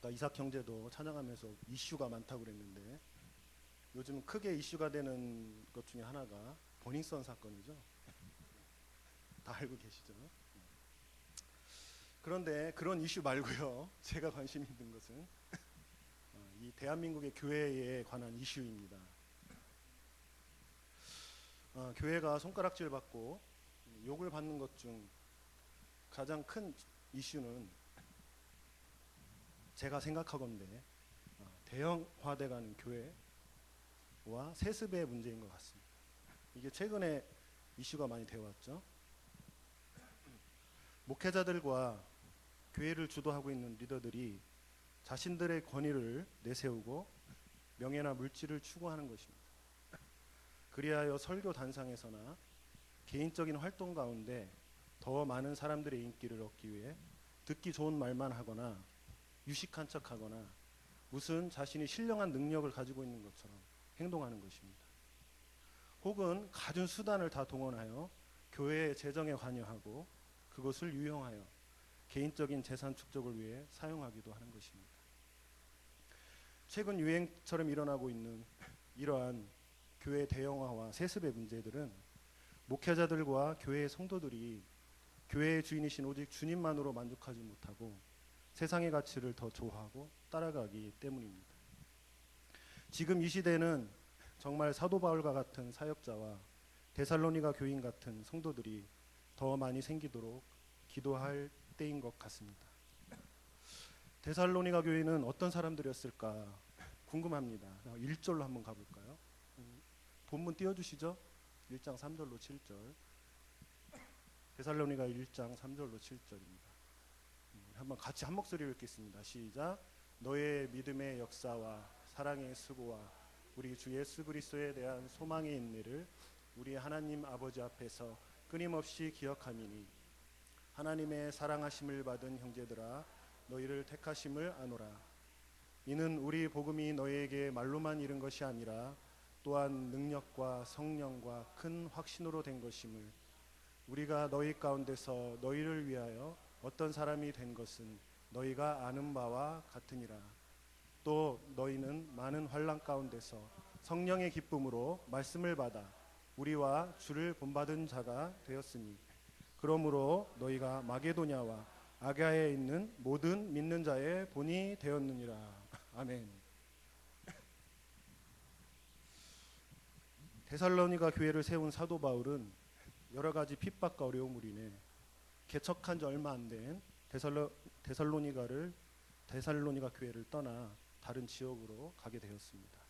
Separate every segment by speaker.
Speaker 1: 아까 이삭 형제도 찬양하면서 이슈가 많다고 그랬는데 요즘 크게 이슈가 되는 것 중에 하나가 버닝썬 사건이죠. 다 알고 계시죠? 그런데 그런 이슈 말고요. 제가 관심 있는 것은 이 대한민국의 교회에 관한 이슈입니다. 교회가 손가락질 받고 욕을 받는 것 중 가장 큰 이슈는 제가 생각하건대 대형화돼가는 교회와 세습의 문제인 것 같습니다. 이게 최근에 이슈가 많이 되어왔죠. 목회자들과 교회를 주도하고 있는 리더들이 자신들의 권위를 내세우고 명예나 물질을 추구하는 것입니다. 그리하여 설교 단상에서나 개인적인 활동 가운데 더 많은 사람들의 인기를 얻기 위해 듣기 좋은 말만 하거나 유식한 척하거나 무슨 자신이 신령한 능력을 가지고 있는 것처럼 행동하는 것입니다. 혹은 갖은 수단을 다 동원하여 교회의 재정에 관여하고 그것을 유용하여 개인적인 재산 축적을 위해 사용하기도 하는 것입니다. 최근 유행처럼 일어나고 있는 이러한 교회 대형화와 세습의 문제들은 목회자들과 교회의 성도들이 교회의 주인이신 오직 주님만으로 만족하지 못하고 세상의 가치를 더 좋아하고 따라가기 때문입니다. 지금 이 시대는 정말 사도 바울과 같은 사역자와 데살로니가 교인 같은 성도들이 더 많이 생기도록 기도할 때인 것 같습니다. 데살로니가 교인은 어떤 사람들이었을까 궁금합니다. 1절로 한번 가볼까요? 본문 띄워주시죠. 1장 3절로 7절. 데살로니가 1장 3절로 7절입니다. 한번 같이 한 목소리로 읽겠습니다. 시작. 너의 믿음의 역사와 사랑의 수고와 우리 주 예수 그리스도에 대한 소망의 인내를 우리 하나님 아버지 앞에서 끊임없이 기억함이니 하나님의 사랑하심을 받은 형제들아 너희를 택하심을 아노라. 이는 우리 복음이 너희에게 말로만 이른 것이 아니라 또한 능력과 성령과 큰 확신으로 된 것임을 우리가 너희 가운데서 너희를 위하여 어떤 사람이 된 것은 너희가 아는 바와 같으니라. 또 너희는 많은 환난 가운데서 성령의 기쁨으로 말씀을 받아 우리와 주를 본받은 자가 되었으니 그러므로 너희가 마게도냐와 아가야에 있는 모든 믿는 자의 본이 되었느니라. 아멘. 데살로니가 교회를 세운 사도 바울은 여러 가지 핍박과 어려움으로 인해 개척한 지 얼마 안 된 데살로니가 교회를 떠나 다른 지역으로 가게 되었습니다.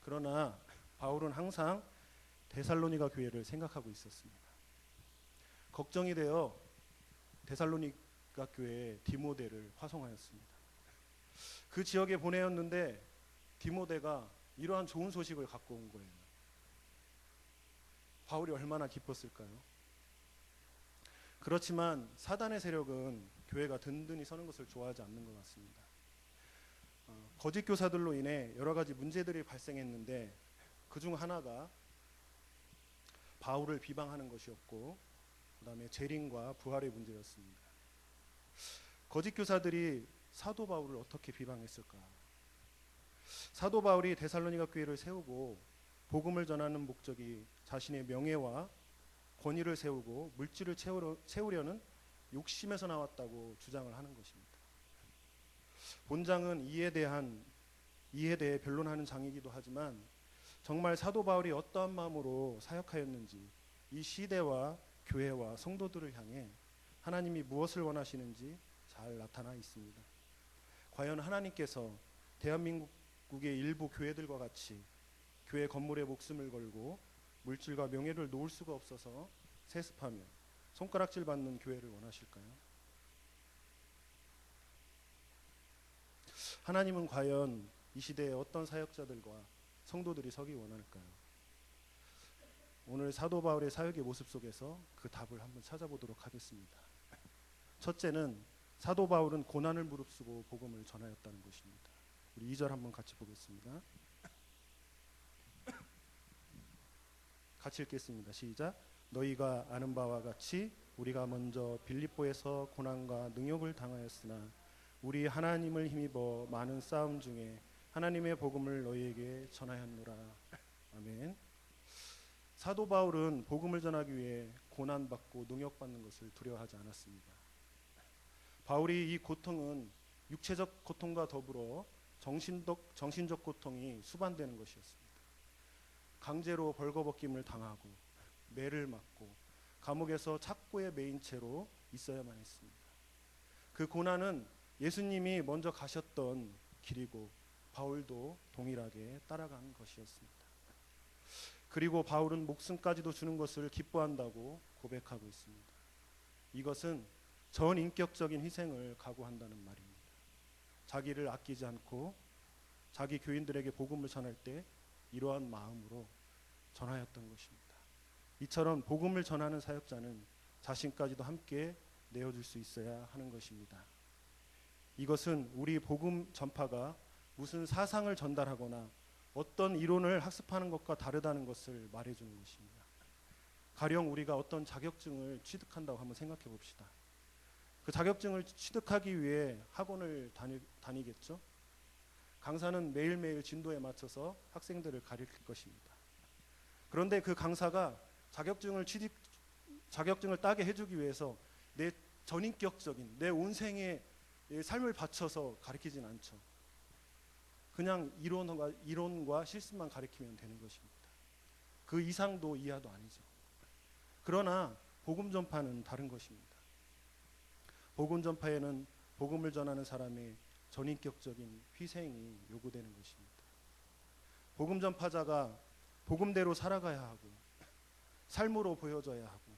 Speaker 1: 그러나 바울은 항상 데살로니가 교회를 생각하고 있었습니다. 걱정이 되어 데살로니가 교회에 디모데를 화송하였습니다. 그 지역에 보내었는데 디모데가 이러한 좋은 소식을 갖고 온 거예요. 바울이 얼마나 기뻤을까요? 그렇지만 사단의 세력은 교회가 든든히 서는 것을 좋아하지 않는 것 같습니다. 거짓 교사들로 인해 여러 가지 문제들이 발생했는데 그중 하나가 바울을 비방하는 것이었고 그 다음에 재림과 부활의 문제였습니다. 거짓 교사들이 사도 바울을 어떻게 비방했을까? 사도 바울이 데살로니가 교회를 세우고 복음을 전하는 목적이 자신의 명예와 권위를 세우고 물질을 채우려는 욕심에서 나왔다고 주장을 하는 것입니다. 본장은 이에 대해 변론하는 장이기도 하지만 정말 사도 바울이 어떠한 마음으로 사역하였는지 이 시대와 교회와 성도들을 향해 하나님이 무엇을 원하시는지 잘 나타나 있습니다. 과연 하나님께서 대한민국의 일부 교회들과 같이 교회 건물에 목숨을 걸고 물질과 명예를 놓을 수가 없어서 세습하며 손가락질 받는 교회를 원하실까요? 하나님은 과연 이 시대에 어떤 사역자들과 성도들이 서기 원할까요? 오늘 사도 바울의 사역의 모습 속에서 그 답을 한번 찾아보도록 하겠습니다. 첫째는 사도 바울은 고난을 무릅쓰고 복음을 전하였다는 것입니다. 우리 2절 한번 같이 보겠습니다. 같이 읽겠습니다. 시작. 너희가 아는 바와 같이 우리가 먼저 빌립보에서 고난과 능욕을 당하였으나 우리 하나님을 힘입어 많은 싸움 중에 하나님의 복음을 너희에게 전하였노라. 아멘. 사도 바울은 복음을 전하기 위해 고난받고 능욕받는 것을 두려워하지 않았습니다. 바울이 이 고통은 육체적 고통과 더불어 정신적 고통이 수반되는 것이었습니다. 강제로 벌거벗김을 당하고 매를 맞고 감옥에서 착고에 매인 채로 있어야만 했습니다. 그 고난은 예수님이 먼저 가셨던 길이고 바울도 동일하게 따라간 것이었습니다. 그리고 바울은 목숨까지도 주는 것을 기뻐한다고 고백하고 있습니다. 이것은 전인격적인 희생을 각오한다는 말입니다. 자기를 아끼지 않고 자기 교인들에게 복음을 전할 때 이러한 마음으로 전하였던 것입니다. 이처럼 복음을 전하는 사역자는 자신까지도 함께 내어줄 수 있어야 하는 것입니다. 이것은 우리 복음 전파가 무슨 사상을 전달하거나 어떤 이론을 학습하는 것과 다르다는 것을 말해주는 것입니다. 가령 우리가 어떤 자격증을 취득한다고 한번 생각해 봅시다. 그 자격증을 취득하기 위해 학원을 다니겠죠. 강사는 매일매일 진도에 맞춰서 학생들을 가르칠 것입니다. 그런데 그 강사가 자격증을 따게 해주기 위해서 내 전인격적인 내 온 생의 삶을 바쳐서 가르치진 않죠. 그냥 이론과 실습만 가르치면 되는 것입니다. 그 이상도 이하도 아니죠. 그러나 복음 전파는 다른 것입니다. 복음 전파에는 복음을 전하는 사람의 전인격적인 희생이 요구되는 것입니다. 복음 전파자가 복음대로 살아가야 하고 삶으로 보여줘야 하고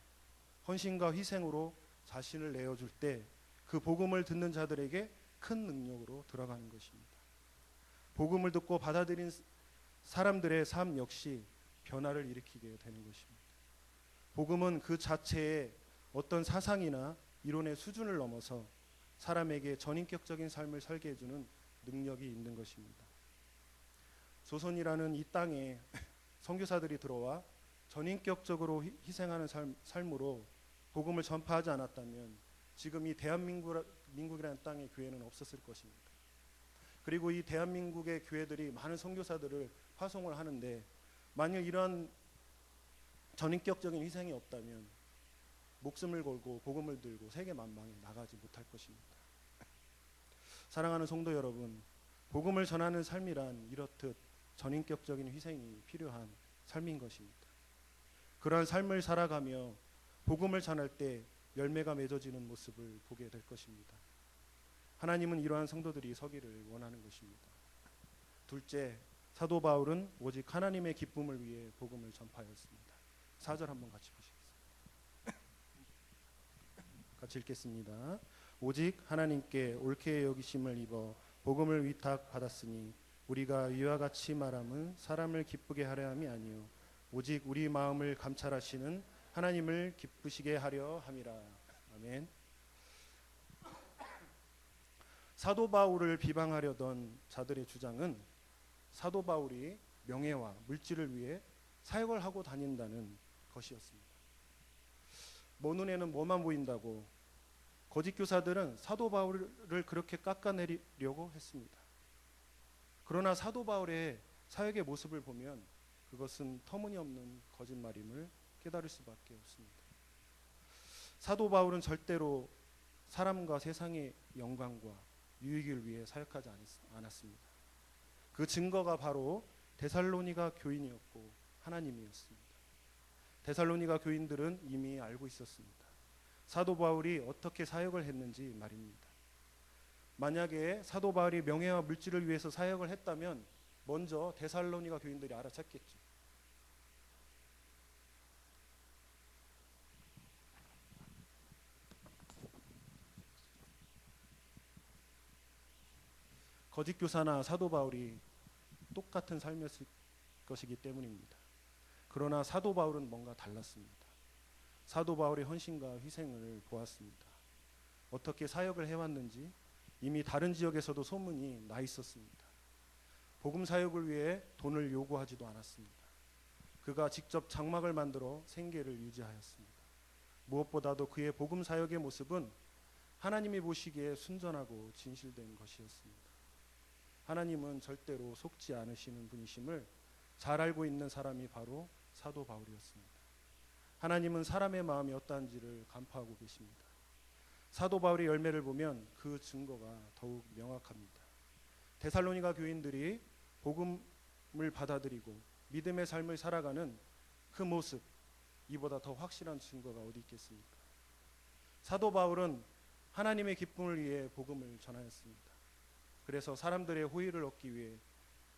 Speaker 1: 헌신과 희생으로 자신을 내어줄 때 그 복음을 듣는 자들에게 큰 능력으로 들어가는 것입니다. 복음을 듣고 받아들인 사람들의 삶 역시 변화를 일으키게 되는 것입니다. 복음은 그 자체의 어떤 사상이나 이론의 수준을 넘어서 사람에게 전인격적인 삶을 살게 해주는 능력이 있는 것입니다. 조선이라는 이 땅에 선교사들이 들어와 전인격적으로 희생하는 삶으로 복음을 전파하지 않았다면 지금 이 대한민국이라는 땅의 교회는 없었을 것입니다. 그리고 이 대한민국의 교회들이 많은 선교사들을 파송을 하는데 만약 이러한 전인격적인 희생이 없다면 목숨을 걸고 복음을 들고 세계 만방에 나가지 못할 것입니다. 사랑하는 성도 여러분, 복음을 전하는 삶이란 이렇듯 전인격적인 희생이 필요한 삶인 것입니다. 그러한 삶을 살아가며 복음을 전할 때 열매가 맺어지는 모습을 보게 될 것입니다. 하나님은 이러한 성도들이 서기를 원하는 것입니다. 둘째, 사도 바울은 오직 하나님의 기쁨을 위해 복음을 전파하였습니다. 4절 한번 같이 보시겠습니다. 같이 읽겠습니다. 오직 하나님께 옳게 여기심을 입어 복음을 위탁받았으니 우리가 이와 같이 말함은 사람을 기쁘게 하려 함이 아니요 오직 우리 마음을 감찰하시는 하나님을 기쁘시게 하려 함이라. 아멘. 사도 바울을 비방하려던 자들의 주장은 사도 바울이 명예와 물질을 위해 사역을 하고 다닌다는 것이었습니다. 먼 눈에는 뭐만 보인다고 거짓 교사들은 사도 바울을 그렇게 깎아내리려고 했습니다. 그러나 사도 바울의 사역의 모습을 보면 그것은 터무니없는 거짓말임을 깨달을 수밖에 없습니다. 사도 바울은 절대로 사람과 세상의 영광과 유익을 위해 사역하지 않았습니다. 그 증거가 바로 데살로니가 교인이었고 하나님이었습니다. 데살로니가 교인들은 이미 알고 있었습니다. 사도 바울이 어떻게 사역을 했는지 말입니다. 만약에 사도 바울이 명예와 물질을 위해서 사역을 했다면 먼저 데살로니가 교인들이 알아챘겠죠. 거짓 교사나 사도 바울이 똑같은 삶이었을 것이기 때문입니다. 그러나 사도 바울은 뭔가 달랐습니다. 사도 바울의 헌신과 희생을 보았습니다. 어떻게 사역을 해왔는지 이미 다른 지역에서도 소문이 나 있었습니다. 복음 사역을 위해 돈을 요구하지도 않았습니다. 그가 직접 장막을 만들어 생계를 유지하였습니다. 무엇보다도 그의 복음 사역의 모습은 하나님이 보시기에 순전하고 진실된 것이었습니다. 하나님은 절대로 속지 않으시는 분이심을 잘 알고 있는 사람이 바로 사도 바울이었습니다. 하나님은 사람의 마음이 어떠한지를 간파하고 계십니다. 사도 바울의 열매를 보면 그 증거가 더욱 명확합니다. 데살로니가 교인들이 복음을 받아들이고 믿음의 삶을 살아가는 그 모습, 이보다 더 확실한 증거가 어디 있겠습니까? 사도 바울은 하나님의 기쁨을 위해 복음을 전하였습니다. 그래서 사람들의 호의를 얻기 위해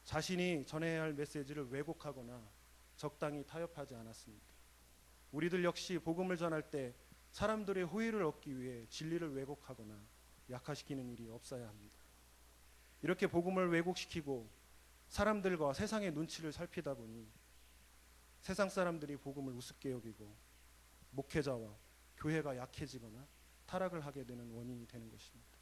Speaker 1: 자신이 전해야 할 메시지를 왜곡하거나 적당히 타협하지 않았습니다. 우리들 역시 복음을 전할 때 사람들의 호의를 얻기 위해 진리를 왜곡하거나 약화시키는 일이 없어야 합니다. 이렇게 복음을 왜곡시키고 사람들과 세상의 눈치를 살피다 보니 세상 사람들이 복음을 우습게 여기고 목회자와 교회가 약해지거나 타락을 하게 되는 원인이 되는 것입니다.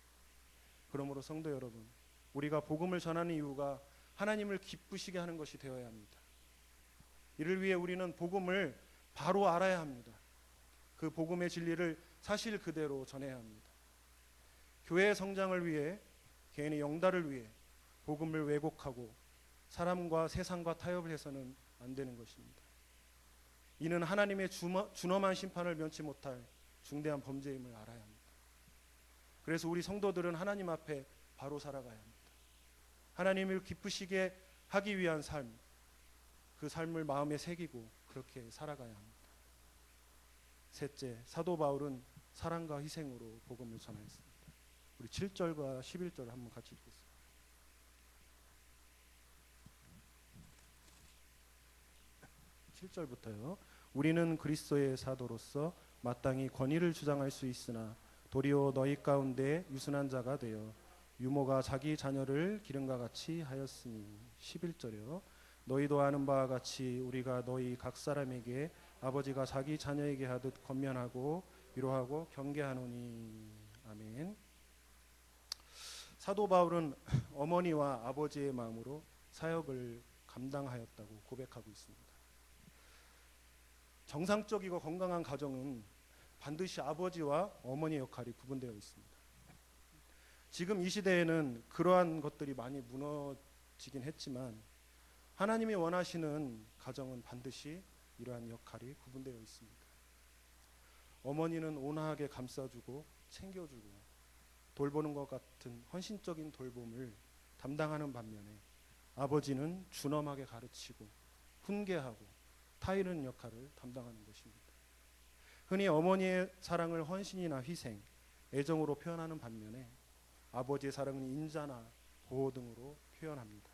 Speaker 1: 그러므로 성도 여러분, 우리가 복음을 전하는 이유가 하나님을 기쁘시게 하는 것이 되어야 합니다. 이를 위해 우리는 복음을 바로 알아야 합니다. 그 복음의 진리를 사실 그대로 전해야 합니다. 교회의 성장을 위해, 개인의 영달을 위해 복음을 왜곡하고 사람과 세상과 타협을 해서는 안 되는 것입니다. 이는 하나님의 준엄한 심판을 면치 못할 중대한 범죄임을 알아야 합니다. 그래서 우리 성도들은 하나님 앞에 바로 살아가야 합니다. 하나님을 기쁘시게 하기 위한 삶, 그 삶을 마음에 새기고 그렇게 살아가야 합니다. 셋째, 사도 바울은 사랑과 희생으로 복음을 전하였습니다. 우리 7절과 11절 한번 같이 읽겠습니다. 7절부터요. 우리는 그리스도의 사도로서 마땅히 권위를 주장할 수 있으나 도리어 너희 가운데 유순한 자가 되어 유모가 자기 자녀를 기름과 같이 하였으니. 11절이요. 너희도 아는 바와 같이 우리가 너희 각 사람에게 아버지가 자기 자녀에게 하듯 권면하고 위로하고 경계하노니. 아멘. 사도 바울은 어머니와 아버지의 마음으로 사역을 감당하였다고 고백하고 있습니다. 정상적이고 건강한 가정은 반드시 아버지와 어머니의 역할이 구분되어 있습니다. 지금 이 시대에는 그러한 것들이 많이 무너지긴 했지만 하나님이 원하시는 가정은 반드시 이러한 역할이 구분되어 있습니다. 어머니는 온화하게 감싸주고 챙겨주고 돌보는 것 같은 헌신적인 돌봄을 담당하는 반면에 아버지는 준엄하게 가르치고 훈계하고 타이르는 역할을 담당하는 것입니다. 흔히 어머니의 사랑을 헌신이나 희생, 애정으로 표현하는 반면에 아버지의 사랑은 인자나 보호 등으로 표현합니다.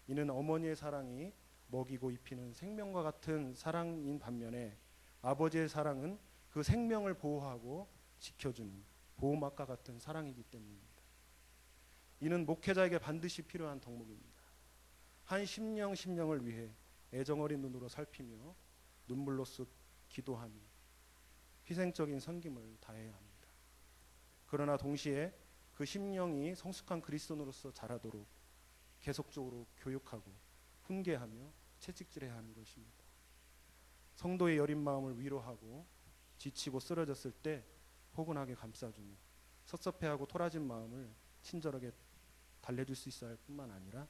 Speaker 1: 이는 어머니의 사랑이 먹이고 입히는 생명과 같은 사랑인 반면에 아버지의 사랑은 그 생명을 보호하고 지켜주는 보호막과 같은 사랑이기 때문입니다. 이는 목회자에게 반드시 필요한 덕목입니다. 한 심령을 위해 애정어린 눈으로 살피며 눈물로써 기도하며 희생적인 섬김을 다해야 합니다. 그러나 동시에 그 심령이 성숙한 그리스도인으로서 자라도록 계속적으로 교육하고 훈계하며 채찍질해야 하는 것입니다. 성도의 여린 마음을 위로하고 지치고 쓰러졌을 때 포근하게 감싸주며 섭섭해하고 토라진 마음을 친절하게 달래줄 수 있어야 할 뿐만 아니라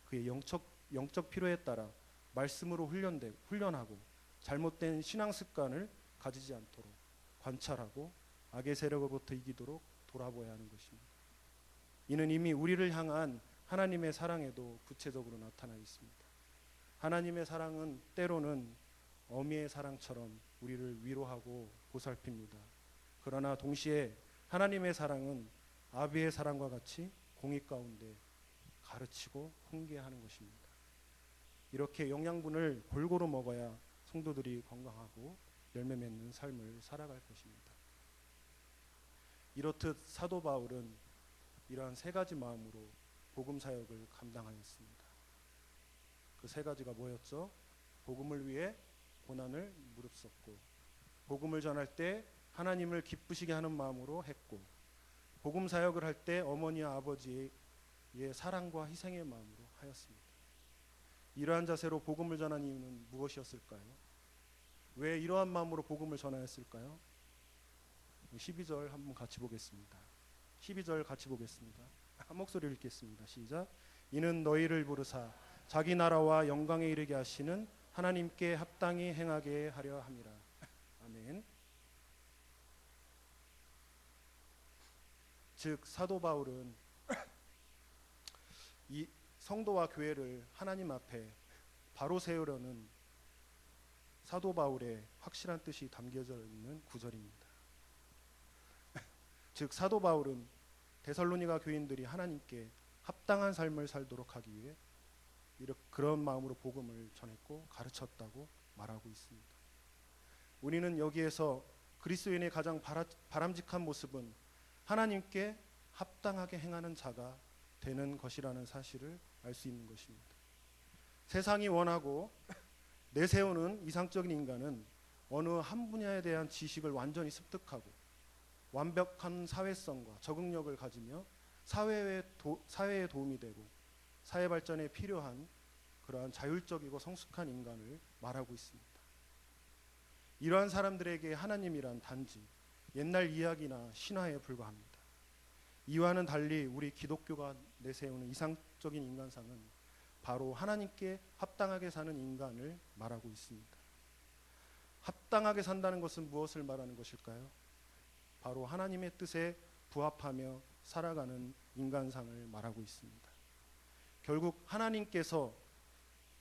Speaker 1: 그의 영적 필요에 따라 말씀으로 훈련하고 잘못된 신앙 습관을 가지지 않도록 관찰하고 악의 세력으로부터 이기도록 돌아보아야 하는 것입니다. 이는 이미 우리를 향한 하나님의 사랑에도 구체적으로 나타나 있습니다. 하나님의 사랑은 때로는 어미의 사랑처럼 우리를 위로하고 보살핍니다. 그러나 동시에 하나님의 사랑은 아비의 사랑과 같이 공의 가운데 가르치고 훈계하는 것입니다. 이렇게 영양분을 골고루 먹어야 성도들이 건강하고 열매 맺는 삶을 살아갈 것입니다. 이렇듯 사도 바울은 이러한 세 가지 마음으로 복음 사역을 감당하였습니다. 그 세 가지가 뭐였죠? 복음을 위해 고난을 무릅쓰고, 복음을 전할 때 하나님을 기쁘시게 하는 마음으로 했고, 복음 사역을 할 때 어머니와 아버지의 사랑과 희생의 마음으로 하였습니다. 이러한 자세로 복음을 전한 이유는 무엇이었을까요? 왜 이러한 마음으로 복음을 전하였을까요? 12절 한번 같이 보겠습니다. 12절 같이 보겠습니다. 한 목소리로 읽겠습니다. 시작. 이는 너희를 부르사 자기 나라와 영광에 이르게 하시는 하나님께 합당히 행하게 하려 함이라. 아멘. 즉 사도 바울은 이 성도와 교회를 하나님 앞에 바로 세우려는 사도 바울의 확실한 뜻이 담겨져 있는 구절입니다. 즉 사도 바울은 데살로니가 교인들이 하나님께 합당한 삶을 살도록 하기 위해 그런 마음으로 복음을 전했고 가르쳤다고 말하고 있습니다. 우리는 여기에서 그리스도인의 가장 바람직한 모습은 하나님께 합당하게 행하는 자가 되는 것이라는 사실을 알 수 있는 것입니다. 세상이 원하고 내세우는 이상적인 인간은 어느 한 분야에 대한 지식을 완전히 습득하고 완벽한 사회성과 적응력을 가지며 사회에 도움이 되고 사회 발전에 필요한 그러한 자율적이고 성숙한 인간을 말하고 있습니다. 이러한 사람들에게 하나님이란 단지 옛날 이야기나 신화에 불과합니다. 이와는 달리 우리 기독교가 내세우는 이상적인 인간상은 바로 하나님께 합당하게 사는 인간을 말하고 있습니다. 합당하게 산다는 것은 무엇을 말하는 것일까요? 바로 하나님의 뜻에 부합하며 살아가는 인간상을 말하고 있습니다. 결국 하나님께서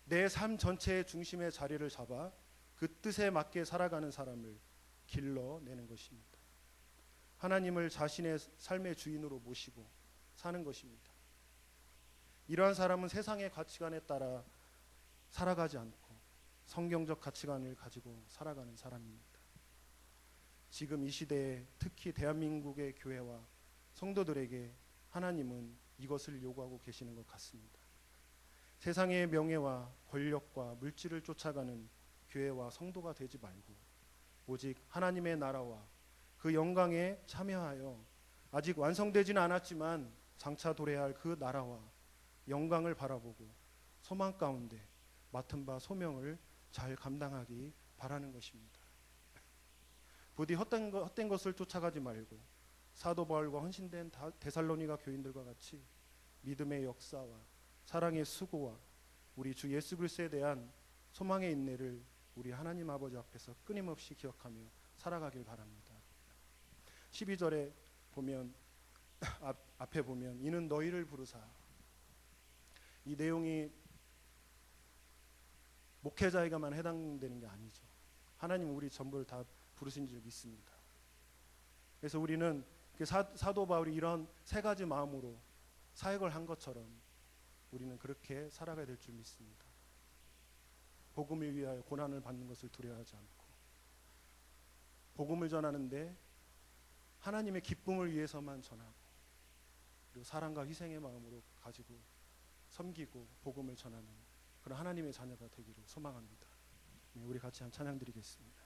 Speaker 1: 내 삶 전체의 중심의 자리를 잡아 그 뜻에 맞게 살아가는 사람을 길러내는 것입니다. 하나님을 자신의 삶의 주인으로 모시고 사는 것입니다. 이러한 사람은 세상의 가치관에 따라 살아가지 않고 성경적 가치관을 가지고 살아가는 사람입니다. 지금 이 시대에 특히 대한민국의 교회와 성도들에게 하나님은 이것을 요구하고 계시는 것 같습니다. 세상의 명예와 권력과 물질을 쫓아가는 교회와 성도가 되지 말고 오직 하나님의 나라와 그 영광에 참여하여 아직 완성되지는 않았지만 장차 도래할 그 나라와 영광을 바라보고 소망 가운데 맡은 바 소명을 잘 감당하기 바라는 것입니다. 부디 헛된 것을 쫓아가지 말고 사도 바울과 헌신된 데살로니가 교인들과 같이 믿음의 역사와 사랑의 수고와 우리 주 예수 그리스도에 대한 소망의 인내를 우리 하나님 아버지 앞에서 끊임없이 기억하며 살아가길 바랍니다. 12절에 보면 앞에 보면 이는 너희를 부르사, 이 내용이 목회자에게만 해당되는 게 아니죠. 하나님 우리 전부를 다 부르신 줄 믿습니다. 그래서 우리는 사도 바울이 이런 세 가지 마음으로 사역을 한 것처럼 우리는 그렇게 살아가야 될 줄 믿습니다. 복음을 위하여 고난을 받는 것을 두려워하지 않고 복음을 전하는데 하나님의 기쁨을 위해서만 전하고 그리고 사랑과 희생의 마음으로 가지고 섬기고 복음을 전하는 그런 하나님의 자녀가 되기를 소망합니다. 우리 같이 한 찬양 드리겠습니다.